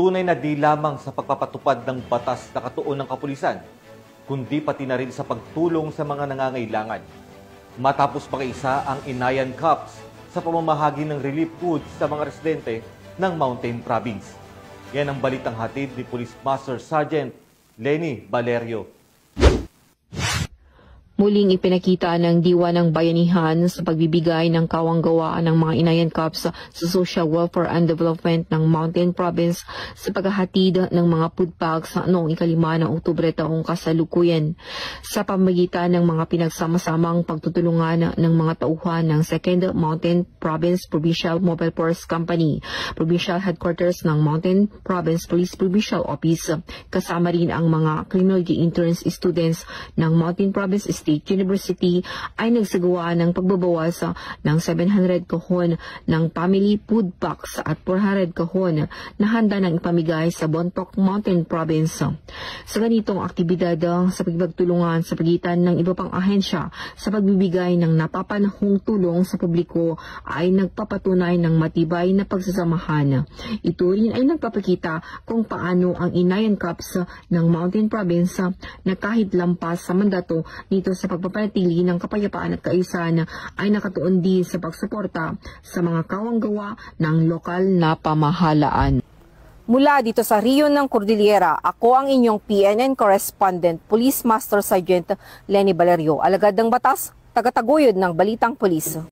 tunay na di lamang sa pagpapatupad ng batas na katuon ng kapulisan, kundi pati na rin sa pagtulong sa mga nangangailangan. Matapos makaisa ang Inayan Cups sa pamamahagi ng relief goods sa mga residente ng Mountain Province. Yan ang balitang hatid ni Police Master Sergeant Lenny Valerio. Muling ipinakita ng Diwa ng Bayanihan sa pagbibigay ng kawang-gawaan ng mga Inayan Cups sa Social Welfare and Development ng Mountain Province sa paghahatid ng mga food packs noong 5 ng Oktubre taong kasalukuyan. Sa pamamagitan ng mga pinagsama-samang pagtutulungan ng mga tauhan ng 2nd Mountain Province Provincial Mobile Force Company, Provincial Headquarters ng Mountain Province Police Provincial Office, kasama rin ang mga criminology interns students ng Mountain Province State University ay nagsagawa ng pagbabawas ng 700 kahon ng family food packs at 400 kahon na handa ng ipamigay sa Bontoc Mountain Province. Sa ganitong aktibidad sa pagtulungan sa pagitan ng iba pang ahensya sa pagbibigay ng napapanahong tulong sa publiko ay nagpapatunay ng matibay na pagsasamahan. Ito rin ay nagpapakita kung paano ang Inayan Cups ng Mountain Province na kahit lampas sa mandato nito sa pagpapanatili ng kapayapaan at kaayusan ay nakatuon din sa pagsuporta sa mga kawanggawa ng lokal na pamahalaan. Mula dito sa Riyon ng Cordillera, ako ang inyong PNN correspondent, Police Master Sergeant Lenny Valerio, alagad ng batas, tagataguyod ng Balitang Pulis.